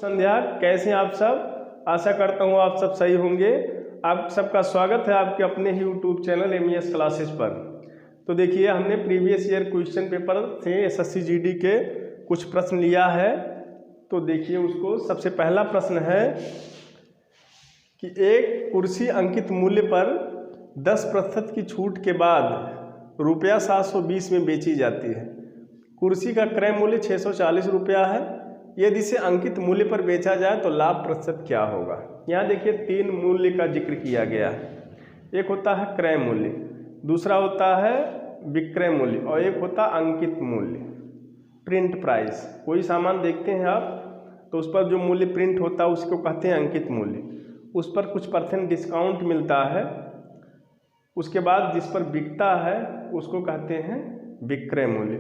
संध्या, कैसे हैं आप सब। आशा करता हूँ आप सब सही होंगे। आप सबका स्वागत है आपके अपने ही यूट्यूब चैनल MES क्लासेस पर। तो देखिए, हमने प्रीवियस ईयर क्वेश्चन पेपर से SSC GD के कुछ प्रश्न लिया है। तो देखिए उसको, सबसे पहला प्रश्न है कि एक कुर्सी अंकित मूल्य पर 10% की छूट के बाद रुपया 720 में बेची जाती है। कुर्सी का क्रय मूल्य 640 रुपया है। यदि इसे अंकित मूल्य पर बेचा जाए तो लाभ प्रतिशत क्या होगा। यहाँ देखिए 3 मूल्य का जिक्र किया गया है। एक होता है क्रय मूल्य, दूसरा होता है विक्रय मूल्य और एक होता अंकित मूल्य, प्रिंट प्राइस। कोई सामान देखते हैं आप तो उस पर जो मूल्य प्रिंट होता है उसको कहते हैं अंकित मूल्य। उस पर कुछ % डिस्काउंट मिलता है, उसके बाद जिस पर बिकता है उसको कहते हैं विक्रय मूल्य।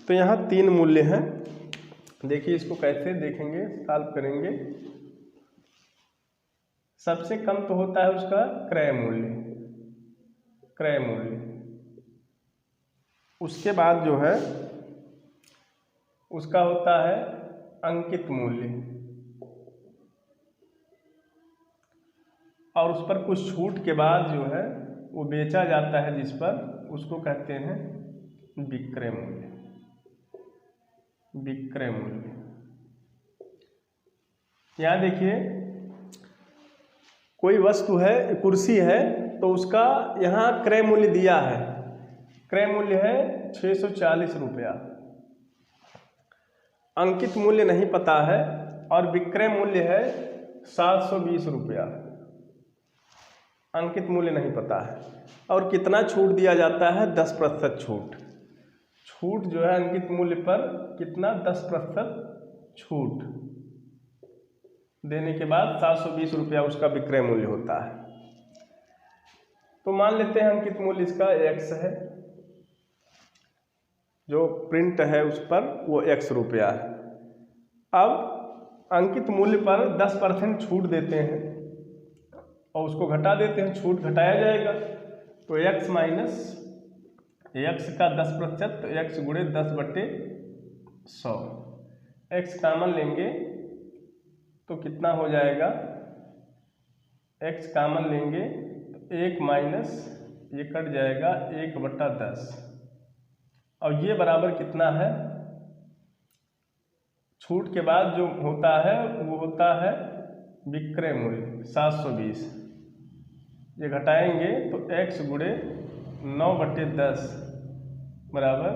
तो यहाँ 3 मूल्य हैं। देखिए इसको कैसे देखेंगे, सॉल्व करेंगे। सबसे कम तो होता है उसका क्रय मूल्य, क्रय मूल्य। उसके बाद जो है उसका होता है अंकित मूल्य और उस पर कुछ छूट के बाद जो है वो बेचा जाता है जिस पर, उसको कहते हैं विक्रय मूल्य, विक्रय मूल्य। यहाँ देखिए कोई वस्तु है, कुर्सी है, तो उसका यहाँ क्रय मूल्य दिया है। क्रय मूल्य है 640 रुपया, अंकित मूल्य नहीं पता है और विक्रय मूल्य है 720 रुपया। अंकित मूल्य नहीं पता है और कितना छूट दिया जाता है, 10% छूट। छूट जो है अंकित मूल्य पर कितना, 10% छूट देने के बाद 720 रुपया उसका विक्रय मूल्य होता है। तो मान लेते हैं अंकित मूल्य इसका X है, जो प्रिंट है उस पर वो X रुपया है। अब अंकित मूल्य पर 10% छूट देते हैं और उसको घटा देते हैं, छूट घटाया जाएगा। तो X माइनस X का 10%, तो X गुणे 10/100। X कॉमन लेंगे तो कितना हो जाएगा, X कॉमन लेंगे तो 1 माइनस ये कट जाएगा 1/10 और ये बराबर कितना है, छूट के बाद जो होता है वो होता है विक्रय मूल्य 720। ये घटाएंगे तो X गुणे 9/10 बराबर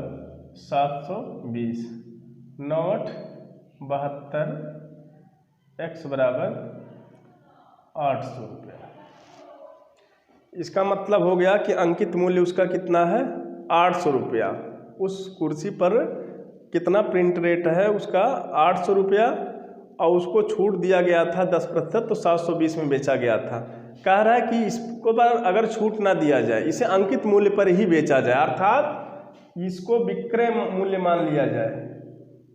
720, 9 72, X बराबर 800 रुपया। इसका मतलब हो गया कि अंकित मूल्य उसका कितना है, 800 रुपया। उस कुर्सी पर कितना प्रिंट रेट है उसका, 800 रुपया, और उसको छूट दिया गया था 10%, तो 720 में बेचा गया था। कह रहा है कि इसको पर अगर छूट ना दिया जाए, इसे अंकित मूल्य पर ही बेचा जाए, अर्थात इसको विक्रय मूल्य मान लिया जाए,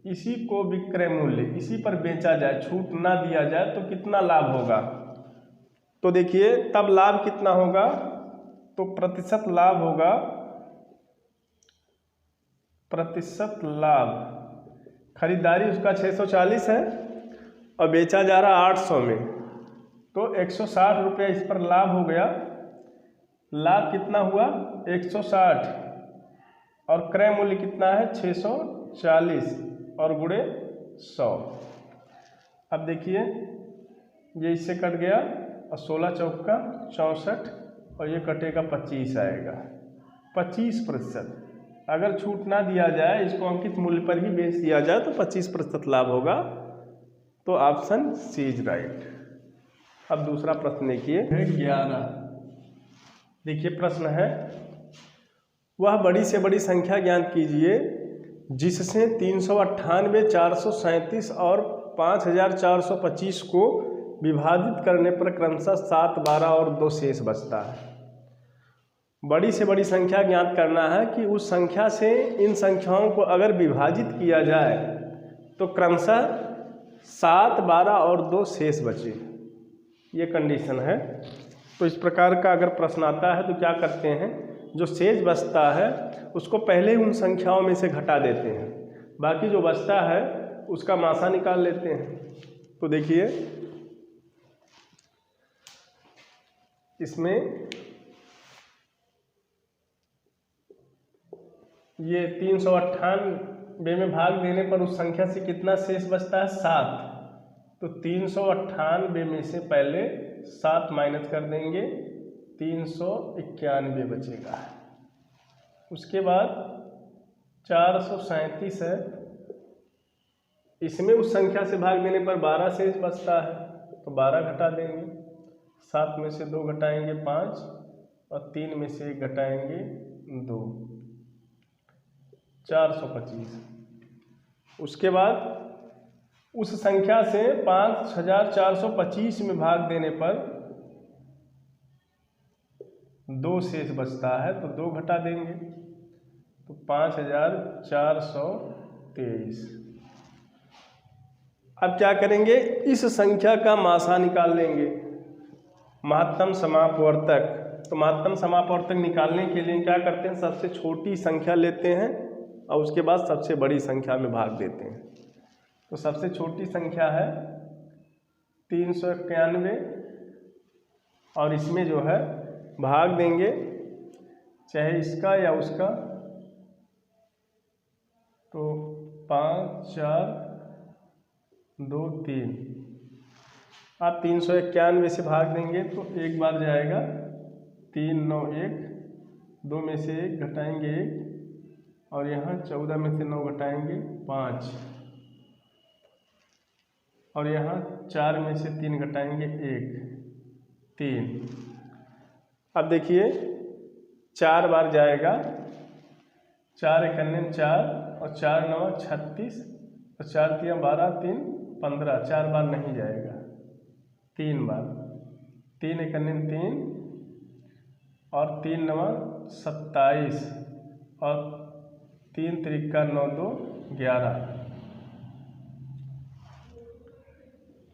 इसी को विक्रय मूल्य, इसी पर बेचा जाए, छूट ना दिया जाए, तो कितना लाभ होगा। तो देखिए तब लाभ कितना होगा, तो प्रतिशत लाभ होगा, प्रतिशत लाभ। खरीदारी उसका 640 है और बेचा जा रहा 800 में, तो 160 रुपया इस पर लाभ हो गया। लाभ कितना हुआ, 160, और क्रय मूल्य कितना है 640 और गुणे 100। अब देखिए ये इससे कट गया और 16 चौका 64 और ये कटेगा 25 आएगा, 25%। अगर छूट ना दिया जाए, इसको अंकित मूल्य पर ही बेच दिया जाए तो 25% लाभ होगा। तो ऑप्शन सी इज राइट। अब दूसरा प्रश्न देखिए 11। देखिए प्रश्न है, वह बड़ी से बड़ी संख्या ज्ञात कीजिए जिससे 398, 437 और 5425 को विभाजित करने पर क्रमशः 7, 12 और 2 शेष बचता है। बड़ी से बड़ी संख्या ज्ञात करना है कि उस संख्या से इन संख्याओं को अगर विभाजित किया जाए तो क्रमशः 7, 12 और 2 शेष बचे। ये कंडीशन है। तो इस प्रकार का अगर प्रश्न आता है तो क्या करते हैं, जो शेष बचता है उसको पहले ही उन संख्याओं में से घटा देते हैं, बाकी जो बचता है उसका मासा निकाल लेते हैं। तो देखिए इसमें ये 398 में भाग देने पर उस संख्या से कितना शेष बचता है? 7। तो 398 में से पहले 7 माइनस कर देंगे, 391 बचेगा। उसके बाद 437 है, इसमें उस संख्या से भाग देने पर 12 शेष बचता है, तो 12 घटा देंगे। 7 में से 2 घटाएंगे 5 और 3 में से 1 घटाएंगे 2, 425। उसके बाद उस संख्या से 5425 में भाग देने पर 2 शेष बचता है, तो 2 घटा देंगे, तो 5423। अब क्या करेंगे? इस संख्या का मासा निकाल लेंगे, महत्तम समापवर्तक। तो महत्तम समापवर्तक निकालने के लिए क्या करते हैं? सबसे छोटी संख्या लेते हैं और उसके बाद सबसे बड़ी संख्या में भाग देते हैं। तो सबसे छोटी संख्या है 391 और इसमें जो है भाग देंगे चाहे इसका या उसका, तो 5 4 2 3। आप 391 से भाग देंगे तो एक बार जाएगा, 3 9 1, 2 में से 1 घटाएंगे 1 और यहाँ 14 में से 9 घटाएंगे 5 और यहाँ 4 में से 3 घटाएंगे 1 3। अब देखिए 4 बार जाएगा, 4 एकन्ने 4 और 4 9 36 और 4 3 12 3 15, 4 बार नहीं जाएगा, 3 बार, 3 एकन्ने 3 और 3 9 27 और 3 त्रिका 9 2 11।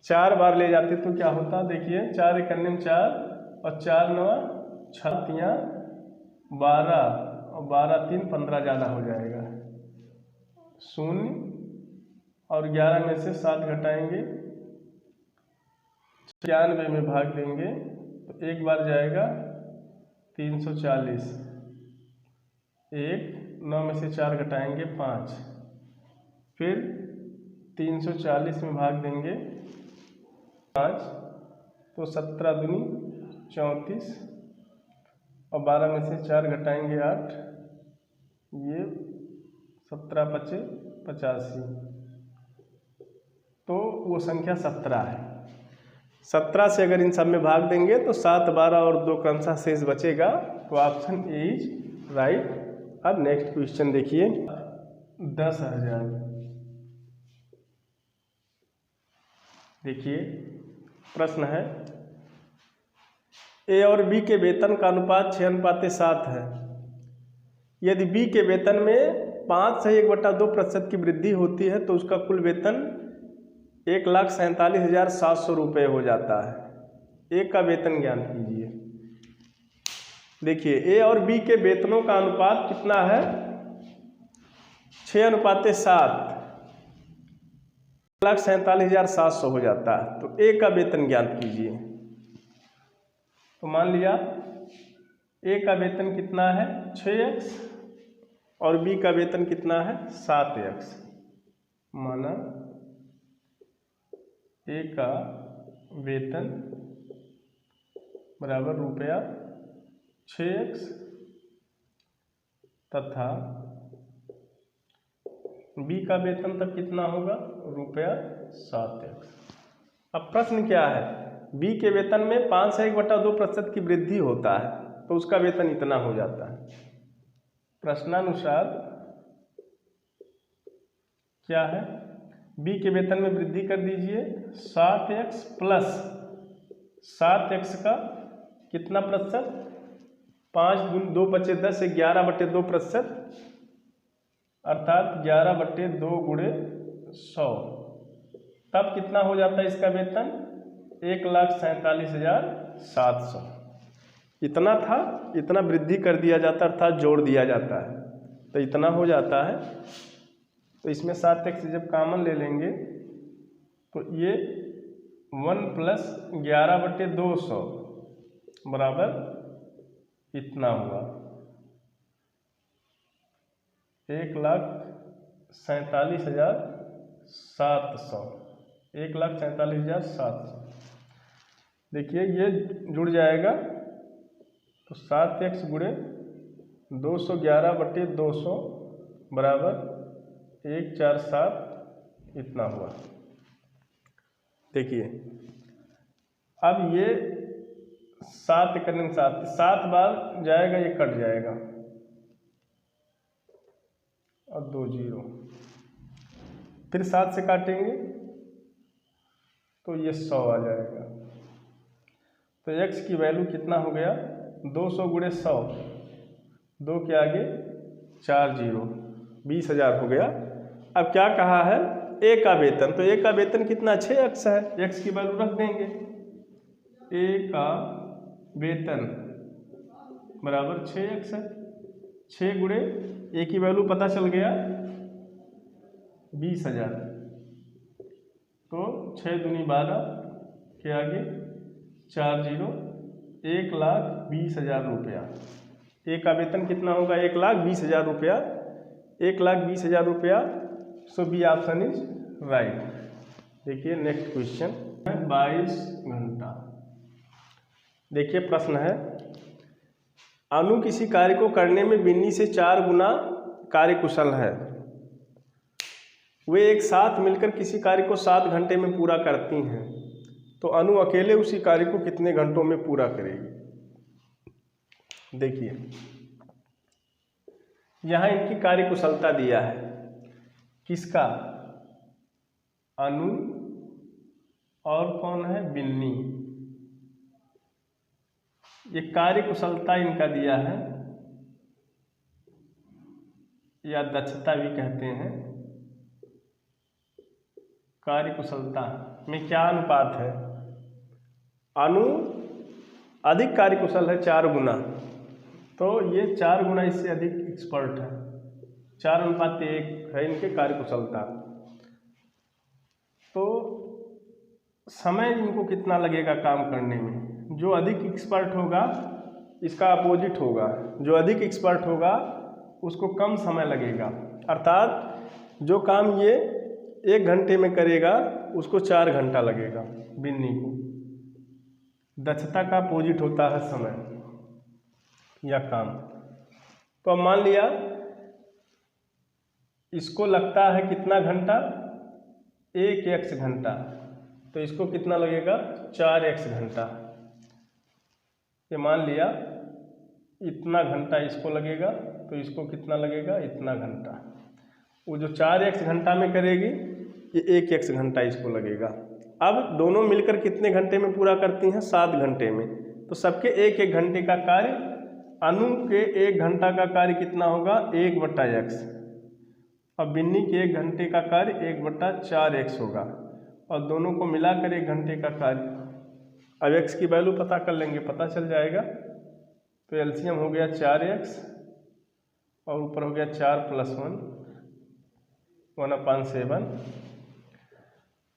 4 बार ले जाते तो क्या होता? देखिए 4 एकन्ने 4 और 4 9 36 12 और 12 3 15 ज़्यादा हो जाएगा, 0 और 11 में से 7 घटाएंगे, 96 में भाग देंगे तो एक बार जाएगा 340, 1 9 में से 4 घटाएंगे 5, फिर 340 में भाग देंगे 5, तो 17 दूनी 34 और 12 में से 4 घटाएंगे 8, ये 17 5 85, तो वो संख्या 17 है। 17 से अगर इन सब में भाग देंगे तो 7 12 और 2 क्रमशः शेष बचेगा, तो ऑप्शन ए इज राइट। अब नेक्स्ट क्वेश्चन देखिए, 10,000। देखिए प्रश्न है, ए और बी के वेतन का अनुपात 6:7 है। यदि बी के वेतन में 5 से 1/2% की वृद्धि होती है तो उसका कुल वेतन 1,47,700 रुपये हो जाता है। ए का वेतन ज्ञात कीजिए। देखिए ए और बी के वेतनों का अनुपात कितना है? 6:7, 1,47,700 हो जाता है। तो ए का वेतन ज्ञात कीजिए। तो मान लिया ए का वेतन कितना है? 6x और बी का वेतन कितना है? 7x। माना ए का वेतन बराबर रुपया 6x तथा बी का वेतन तब कितना होगा? रुपया 7x। अब प्रश्न क्या है? बी के वेतन में 5 से 1/2% की वृद्धि होता है तो उसका वेतन इतना हो जाता है। प्रश्नानुसार क्या है? बी के वेतन में वृद्धि कर दीजिए 7x प्लस 7x का कितना प्रतिशत? 5 2 बचे 10 11/2%, अर्थात 11/2 गुणे 100। तब कितना हो जाता है इसका वेतन? 1,47,700। इतना था, इतना वृद्धि कर दिया जाता है, अर्थात जोड़ दिया जाता है, तो इतना हो जाता है। तो इसमें 7x जब कॉमन ले लेंगे तो ये 1 प्लस 11/200 बराबर इतना हुआ 1,47,700। 1,47,700। देखिए ये जुड़ जाएगा तो 7x गुणे 211/200 बराबर 147 इतना हुआ। देखिए अब ये 7 करने 7 बार जाएगा, ये कट जाएगा और 2 0। फिर 7 से काटेंगे तो ये 100 आ जाएगा। तो x की वैल्यू कितना हो गया 200 गुणे 100, 2 के आगे 4 0, 20,000 हो गया। अब क्या कहा है a का वेतन, तो a का वेतन कितना 6x है, x की वैल्यू रख देंगे। a का वेतन बराबर 6x है, 6 गुणे a की वैल्यू पता चल गया 20,000, तो 6 दूनी 12 के आगे 4 0, 1,20,000 रुपया। ए का वेतन कितना होगा 1,20,000 रुपया, 1,20,000 रुपया। सो बी ऑप्शन इज राइट। देखिए नेक्स्ट क्वेश्चन है 22 घंटा। देखिए प्रश्न है अनु किसी कार्य को करने में बिन्नी से 4 गुना कार्यकुशल है। वे एक साथ मिलकर किसी कार्य को 7 घंटे में पूरा करती हैं, तो अनु अकेले उसी कार्य को कितने घंटों में पूरा करेगी। देखिए यहाँ इनकी कार्यकुशलता दिया है, किसका, अनु और कौन है, बिन्नी। ये कार्यकुशलता इनका दिया है या दक्षता भी कहते हैं। कार्यकुशलता में क्या अनुपात है, अनु अधिक कार्यकुशल है 4 गुना, तो ये 4 गुना इससे अधिक एक्सपर्ट है। 4:1 है इनके कार्यकुशलता। तो समय इनको कितना लगेगा काम करने में, जो अधिक एक्सपर्ट होगा इसका अपोजिट होगा, जो अधिक एक्सपर्ट होगा उसको कम समय लगेगा। अर्थात जो काम ये 1 घंटे में करेगा उसको 4 घंटा लगेगा बिन्नी को। दक्षता का अपोजिट होता है समय या काम। तो अब मान लिया इसको लगता है कितना घंटा, 1x घंटा, तो इसको कितना लगेगा 4x घंटा। ये मान लिया इतना घंटा इसको लगेगा, तो इसको कितना लगेगा, इतना घंटा। वो जो 4x घंटा में करेगी ये 1x घंटा इसको लगेगा। अब दोनों मिलकर कितने घंटे में पूरा करती हैं, 7 घंटे में। तो सबके 1-1 घंटे का कार्य, अनु के 1 घंटा का कार्य कितना होगा 1/x, और बिन्नी के 1 घंटे का कार्य 1/4x होगा, और दोनों को मिलाकर 1 घंटे का कार्य। अब x की वैल्यू पता कर लेंगे, पता चल जाएगा। तो एलसीएम हो गया 4x और ऊपर हो गया 4 + 1 1/7।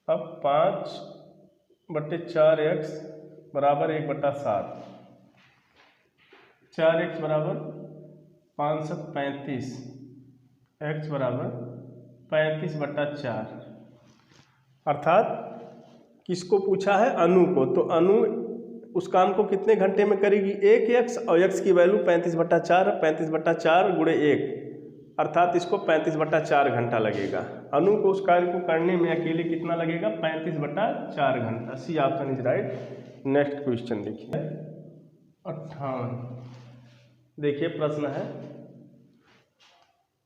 अब 5/4x बराबर 1/7। 4x बराबर 535, x बराबर 35/4। अर्थात किसको पूछा है, अनु को। तो अनु उस काम को कितने घंटे में करेगी, 1x, और x की वैल्यू 35/4, 35/4 × 1, अर्थात इसको 35/4 घंटा लगेगा। अनु को उस कार्य को करने में अकेले कितना लगेगा, 35/4 घंटा। C option is right. Next question देखिए 58। देखिए प्रश्न है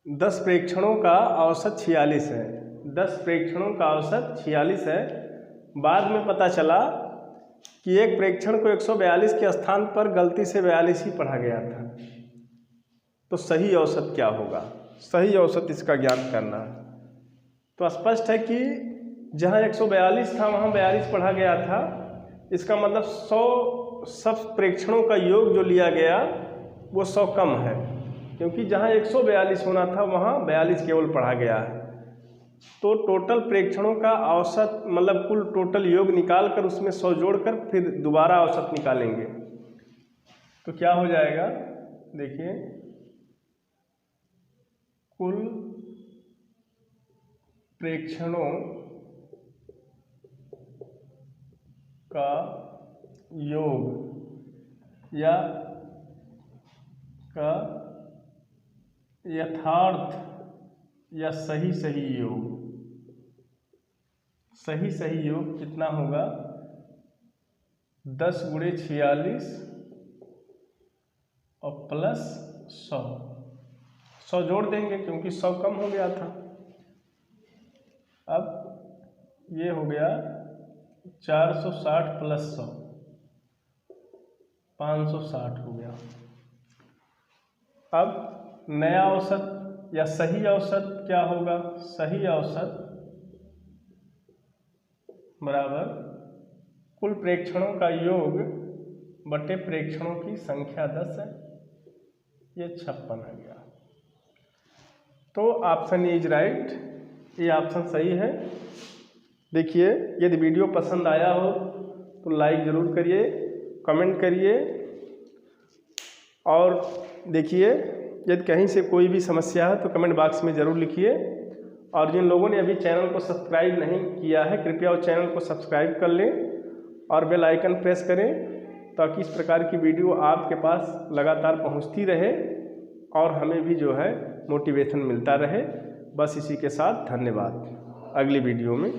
10 प्रेक्षणों का औसत 46 है। 10 प्रेक्षणों का औसत 46 है। बाद में पता चला कि एक प्रेक्षण को 142 के स्थान पर गलती से 42 ही पढ़ा गया था, तो सही औसत क्या होगा। सही औसत इसका ज्ञात करना है। तो स्पष्ट है कि जहाँ 142 था वहाँ 42 पढ़ा गया था। इसका मतलब 100 सब प्रेक्षणों का योग जो लिया गया वो 100 कम है, क्योंकि जहाँ 142 होना था वहाँ 42 केवल पढ़ा गया है। तो टोटल प्रेक्षणों का औसत मतलब कुल टोटल योग निकाल कर उसमें 100 जोड़कर फिर दोबारा औसत निकालेंगे तो क्या हो जाएगा, देखिए कुल प्रेक्षणों का योग या का यथार्थ या सही सही योग, सही सही योग कितना होगा 10 × 46 और प्लस 100 जोड़ देंगे क्योंकि 100 कम हो गया था। अब ये हो गया 460 प्लस 100 560 हो गया। अब नया औसत या सही औसत क्या होगा, सही औसत बराबर कुल प्रेक्षणों का योग बटे प्रेक्षणों की संख्या 10 है, ये 56 आ गया। तो ऑप्शन इज राइट, ये ऑप्शन सही है। देखिए यदि वीडियो पसंद आया हो तो लाइक ज़रूर करिए, कमेंट करिए और देखिए यदि कहीं से कोई भी समस्या है तो कमेंट बॉक्स में ज़रूर लिखिए। और जिन लोगों ने अभी चैनल को सब्सक्राइब नहीं किया है कृपया उस चैनल को सब्सक्राइब कर लें और बेल आइकन प्रेस करें ताकि इस प्रकार की वीडियो आपके पास लगातार पहुंचती रहे और हमें भी जो है मोटिवेशन मिलता रहे। बस इसी के साथ धन्यवाद, अगली वीडियो में